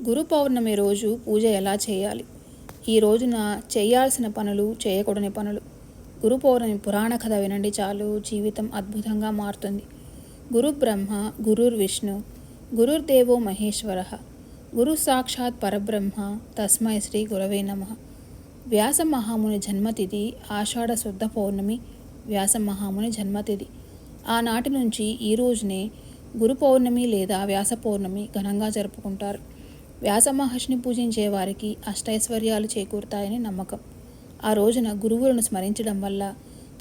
గురు పౌర్ణమి రోజు పూజ ఎలా చేయాలి? ఈ రోజున చేయాల్సిన పనులు, చేయకూడని పనులు. గురు పౌర్ణమి పురాణ కథ వినండి చాలు, జీవితం అద్భుతంగా మారుతుంది. గురు బ్రహ్మ, గురుర్ విష్ణు, గురుర్దేవో మహేశ్వర, గురు సాక్షాత్ పరబ్రహ్మ, తస్మై శ్రీ గురవే నమః. వ్యాస మహాముని జన్మతిథి ఆషాఢ శుద్ధ పౌర్ణమి. వ్యాస మహాముని జన్మతిథి. ఆనాటి నుంచి ఈ రోజునే గురు పౌర్ణమి లేదా వ్యాస పౌర్ణమి ఘనంగా జరుపుకుంటారు. వ్యాస మహర్షిని పూజించే వారికి అష్టైశ్వర్యాలు చేకూరుతాయని నమ్మకం. ఆ రోజున గురువులను స్మరించడం వల్ల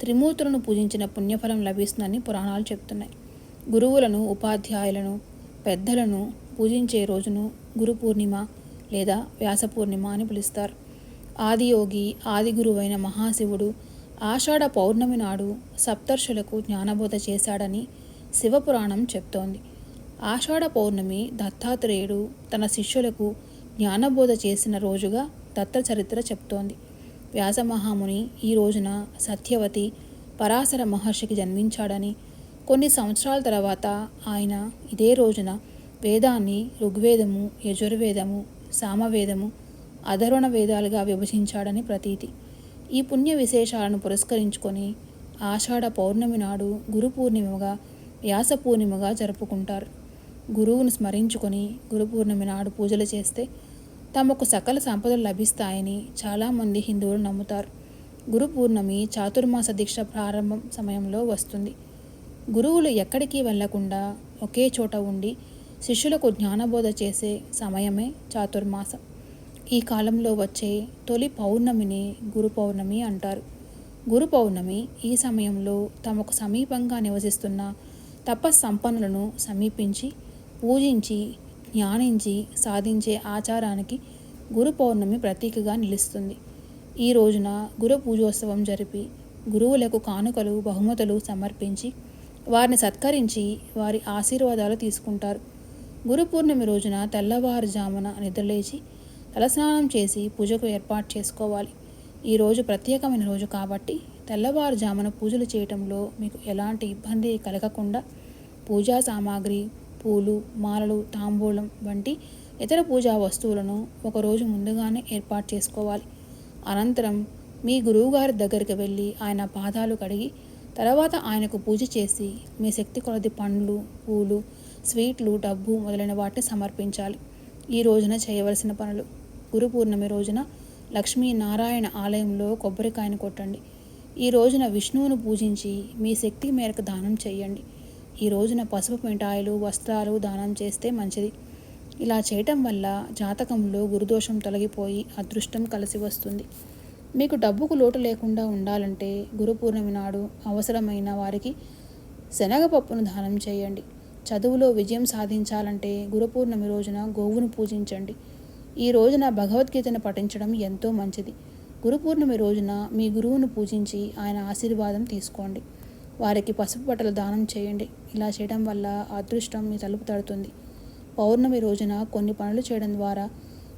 త్రిమూర్తులను పూజించిన పుణ్యఫలం లభిస్తుందని పురాణాలు చెప్తున్నాయి. గురువులను, ఉపాధ్యాయులను, పెద్దలను పూజించే రోజును గురు పూర్ణిమ లేదా వ్యాస పూర్ణిమ అని పిలుస్తారు. ఆదియోగి, ఆది గురువైన మహాశివుడు ఆషాఢ పౌర్ణమి నాడు సప్తర్షులకు జ్ఞానబోధ చేశాడని శివపురాణం చెప్తోంది. ఆషాఢ పౌర్ణమి దత్తాత్రేయుడు తన శిష్యులకు జ్ఞానబోధ చేసిన రోజుగా దత్త చరిత్ర చెప్తోంది. వ్యాసమహాముని ఈ రోజున సత్యవతి, పరాశర మహర్షికి జన్మించాడని, కొన్ని సంవత్సరాల తర్వాత ఆయన ఇదే రోజున వేదాన్ని ఋగ్వేదము, యజుర్వేదము, సామవేదము, అధర్వణ వేదాలుగా విభజించాడని ప్రతీతి. ఈ పుణ్య విశేషాలను పురస్కరించుకొని ఆషాఢ పౌర్ణమి నాడు గురు పూర్ణిమగా, వ్యాస పూర్ణిమగా జరుపుకుంటారు. గురువును స్మరించుకొని గురు పూర్ణమి నాడు పూజలు చేస్తే తమకు సకల సంపదలు లభిస్తాయని చాలామంది హిందువులు నమ్ముతారు. గురు పూర్ణమి చాతుర్మాస దీక్ష ప్రారంభం సమయంలో వస్తుంది. గురువులు ఎక్కడికి వెళ్లకుండా ఒకే చోట ఉండి శిష్యులకు జ్ఞానబోధ చేసే సమయమే చాతుర్మాసం. ఈ కాలంలో వచ్చే తొలి పౌర్ణమిని గురు పౌర్ణమి అంటారు. గురు పౌర్ణమి ఈ సమయంలో తమకు సమీపంగా నివసిస్తున్న తపస్సంపన్నులను సమీపించి పూజించి, జ్ఞానించి సాధించే ఆచారానికి గురు పౌర్ణమి ప్రతీకగా నిలుస్తుంది. ఈ రోజున గురు పూజోత్సవం జరిపి గురువులకు కానుకలు, బహుమతులు సమర్పించి వారిని సత్కరించి వారి ఆశీర్వాదాలు తీసుకుంటారు. గురు పూర్ణమి రోజున తెల్లవారుజామున నిద్రలేచి తలస్నానం చేసి పూజకు ఏర్పాటు చేసుకోవాలి. ఈరోజు ప్రత్యేకమైన రోజు కాబట్టి తెల్లవారుజామున పూజలు చేయటంలో మీకు ఎలాంటి ఇబ్బంది కలగకుండా పూజా సామాగ్రి, పూలు, మాలలు, తాంబూలం వంటి ఇతర పూజా వస్తువులను ఒకరోజు ముందుగానే ఏర్పాటు చేసుకోవాలి. అనంతరం మీ గురువుగారి దగ్గరికి వెళ్ళి ఆయన పాదాలు కడిగి తర్వాత ఆయనకు పూజ చేసి మీ శక్తి కొలది పండ్లు, పూలు, స్వీట్లు, డబ్బు మొదలైన వాటిని సమర్పించాలి. ఈ రోజున చేయవలసిన పనులు: గురు పూర్ణమి రోజున లక్ష్మీనారాయణ ఆలయంలో కొబ్బరికాయను కొట్టండి. ఈ రోజున విష్ణువును పూజించి మీ శక్తి మేరకు దానం చేయండి. ఈ రోజున పసుపు మిఠాయిలు, వస్త్రాలు దానం చేస్తే మంచిది. ఇలా చేయటం వల్ల జాతకంలో గురుదోషం తొలగిపోయి అదృష్టం కలిసి వస్తుంది. మీకు డబ్బుకు లోటు లేకుండా ఉండాలంటే గురు పూర్ణమి నాడు అవసరమైన వారికి శనగపప్పును దానం చేయండి. చదువులో విజయం సాధించాలంటే గురు పూర్ణమి రోజున గోవును పూజించండి. ఈ రోజున భగవద్గీతను పఠించడం ఎంతో మంచిది. గురు పూర్ణమి రోజున మీ గురువును పూజించి ఆయన ఆశీర్వాదం తీసుకోండి. వారికి పసుపు బట్టలు దానం చేయండి. ఇలా చేయడం వల్ల అదృష్టం మీ తలుపు తడుతుంది. పౌర్ణమి రోజున కొన్ని పనులు చేయడం ద్వారా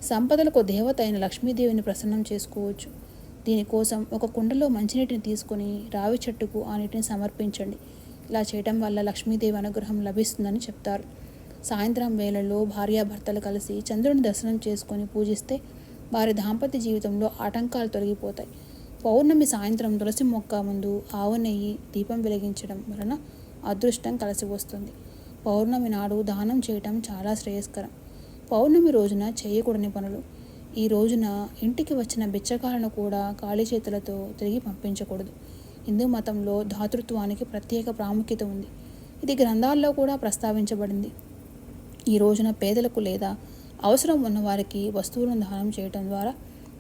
సంపదలకు దేవత అయిన లక్ష్మీదేవిని ప్రసన్నం చేసుకోవచ్చు. దీనికోసం ఒక కుండలో మంచినీటిని తీసుకొని రావి చెట్టుకు ఆ నీటిని సమర్పించండి. ఇలా చేయడం వల్ల లక్ష్మీదేవి అనుగ్రహం లభిస్తుందని చెప్తారు. సాయంత్రం వేళల్లో భార్యాభర్తలు కలిసి చంద్రుని దర్శనం చేసుకొని పూజిస్తే వారి దాంపత్య జీవితంలో ఆటంకాలు తొలగిపోతాయి. పౌర్ణమి సాయంత్రం తులసి మొక్క ముందు ఆవు నెయ్యి దీపం వెలిగించడం వలన అదృష్టం కలిసి వస్తుంది. పౌర్ణమి నాడు దానం చేయటం చాలా శ్రేయస్కరం. పౌర్ణమి రోజున చేయకూడని పనులు: ఈ రోజున ఇంటికి వచ్చిన బిచ్చగాలను కూడా ఖాళీ చేతులతో తిరిగి పంపించకూడదు. హిందూ మతంలో దాతృత్వానికి ప్రత్యేక ప్రాముఖ్యత ఉంది. ఇది గ్రంథాల్లో కూడా ప్రస్తావించబడింది. ఈ రోజున పేదలకు లేదా అవసరం ఉన్నవారికి వస్తువులను దానం చేయటం ద్వారా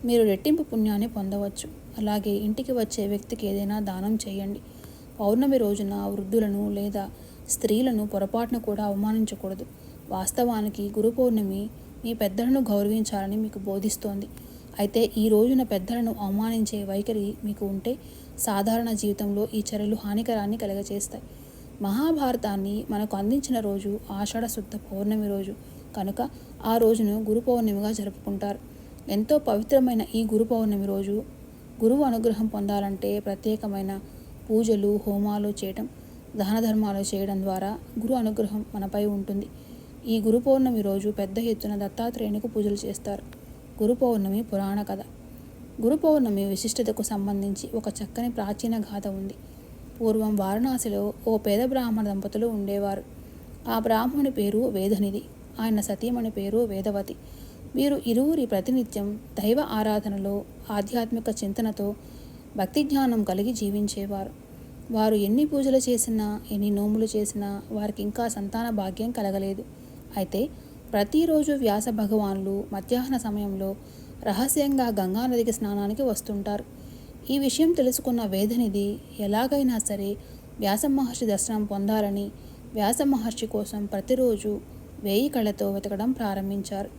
మీరు రెట్టింపు పుణ్యాన్ని పొందవచ్చు. అలాగే ఇంటికి వచ్చే వ్యక్తికి ఏదైనా దానం చేయండి. పౌర్ణమి రోజున వృద్ధులను లేదా స్త్రీలను పొరపాటున కూడా అవమానించకూడదు. వాస్తవానికి గురు పౌర్ణమి మీ పెద్దలను గౌరవించాలని మీకు బోధిస్తోంది. అయితే ఈ రోజున పెద్దలను అవమానించే వైఖరి మీకు ఉంటే సాధారణ జీవితంలో ఈ చర్యలు హానికరాన్ని కలుగజేస్తాయి. మహాభారతాన్ని మనకు అందించిన రోజు ఆషాఢ శుద్ధ పౌర్ణమి రోజు కనుక ఆ రోజును గురు పౌర్ణమిగా జరుపుకుంటారు. ఎంతో పవిత్రమైన ఈ గురు పౌర్ణమి రోజు గురువు అనుగ్రహం పొందాలంటే ప్రత్యేకమైన పూజలు, హోమాలు చేయటం, దాన ధర్మాలు చేయడం ద్వారా గురు అనుగ్రహం మనపై ఉంటుంది. ఈ గురు పౌర్ణమి రోజు పెద్ద ఎత్తున దత్తాత్రేయునికి పూజలు చేస్తారు. గురు పౌర్ణమి పురాణ కథ. గురు పౌర్ణమి విశిష్టతకు సంబంధించి ఒక చక్కని ప్రాచీన గాథ ఉంది. పూర్వం వారణాసిలో ఓ పేద బ్రాహ్మణ దంపతులు ఉండేవారు. ఆ బ్రాహ్మణుని పేరు వేదనిధి, ఆయన సతీమణి పేరు వేదవతి. వీరు ఇరువురి ప్రతినిత్యం దైవ ఆరాధనలో, ఆధ్యాత్మిక చింతనతో భక్తి జ్ఞానం కలిగి జీవించేవారు. వారు ఎన్ని పూజలు చేసినా, ఎన్ని నోములు చేసినా వారికి ఇంకా సంతాన భాగ్యం కలగలేదు. అయితే ప్రతిరోజు వ్యాస భగవానులు మధ్యాహ్న సమయంలో రహస్యంగా గంగానదికి స్నానానికి వస్తుంటారు. ఈ విషయం తెలుసుకున్న వేదనిధి ఎలాగైనా సరే వ్యాస మహర్షి దర్శనం పొందాలని వ్యాస మహర్షి కోసం ప్రతిరోజు 1000 కళ్ళతో వెతకడం ప్రారంభించారు.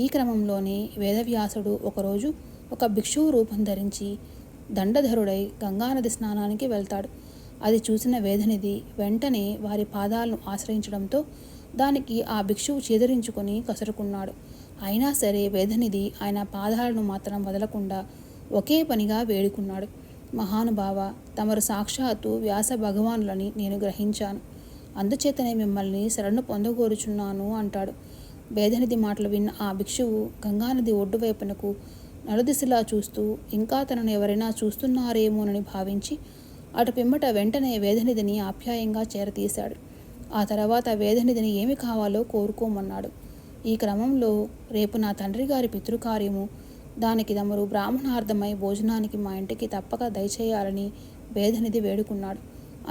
ఈ క్రమంలోనే వేదవ్యాసుడు ఒకరోజు ఒక భిక్షువు రూపం ధరించి దండధరుడై గంగానది స్నానానికి వెళ్తాడు. అది చూసిన వేదనిధి వెంటనే వారి పాదాలను ఆశ్రయించడంతో దానికి ఆ భిక్షువు చేదరించుకొని కసురుకున్నాడు. అయినా సరే వేదనిధి ఆయన పాదాలను మాత్రం వదలకుండా ఒకే పనిగా వేడుకున్నాడు. మహానుభావ, తమరు సాక్షాత్తు వ్యాస భగవానులని నేను గ్రహించాను. అందుచేతనే మిమ్మల్ని శరణు పొందగోరుచున్నాను అంటాడు. వేదనిధి మాటలు విన్న ఆ భిక్షువు గంగానది ఒడ్డు వైపునకు నలుదిశలా చూస్తూ ఇంకా తనను ఎవరైనా చూస్తున్నారేమోనని భావించి అటు పిమ్మట వెంటనే వేదనిధిని ఆప్యాయంగా చేరతీశాడు. ఆ తర్వాత వేదనిధిని ఏమి కావాలో కోరుకోమన్నాడు. ఈ క్రమంలో రేపు నా తండ్రి గారి పితృకార్యము, దానికి తమరు బ్రాహ్మణార్థమై భోజనానికి మా ఇంటికి తప్పక దయచేయాలని వేదనిధి వేడుకున్నాడు.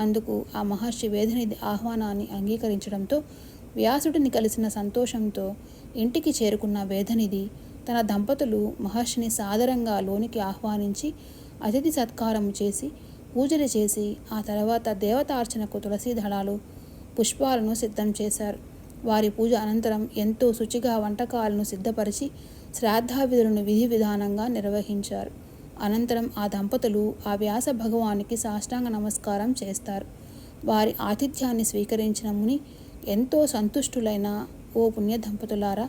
అందుకు ఆ మహర్షి వేదనిధి ఆహ్వానాన్ని అంగీకరించడంతో వ్యాసుడిని కలిసిన సంతోషంతో ఇంటికి చేరుకున్న వేదనిధి తన దంపతులు మహర్షిని సాదరంగా లోనికి ఆహ్వానించి అతిథి సత్కారం చేసి పూజలు చేసి ఆ తర్వాత దేవతార్చనకు తులసి దళాలు, పుష్పాలను సిద్ధం చేశారు. వారి పూజ అనంతరం ఎంతో శుచిగా వంటకాలను సిద్ధపరిచి శ్రాద్ధావిధులను విధి విధానంగా నిర్వహించారు. అనంతరం ఆ దంపతులు ఆ వ్యాస భగవానికి సాష్టాంగ నమస్కారం చేస్తారు. వారి ఆతిథ్యాన్ని స్వీకరించిన ముని ఎంతో సంతుష్టులైన, ఓ పుణ్య దంపతులారా,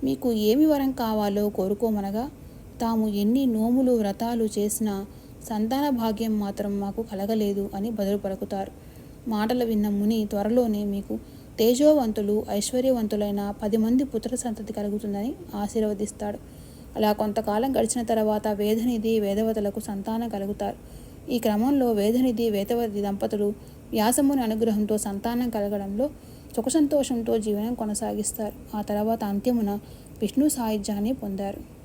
మీకు ఏమి వరం కావాలో కోరుకోమనగా తాము ఎన్ని నోములు వ్రతాలు చేసినా సంతాన భాగ్యం మాత్రం మాకు కలగలేదు అని బదులు పలుకుతారు. మాటలు విన్న ముని త్వరలోనే మీకు తేజోవంతులు, ఐశ్వర్యవంతులైన 10 మంది పుత్ర సంతతి కలుగుతుందని ఆశీర్వదిస్తాడు. అలా కొంతకాలం గడిచిన తర్వాత వేదనిధి వేదవతులకు సంతానం కలుగుతారు. ఈ క్రమంలో వేదనిధి వేదవతి దంపతులు వ్యాసముని అనుగ్రహంతో సంతానం కలగడంలో సుఖ సంతోషంతో జీవనం కొనసాగిస్తారు. ఆ తర్వాత అంత్యమున విష్ణు సాయుధ్యాన్ని పొందారు.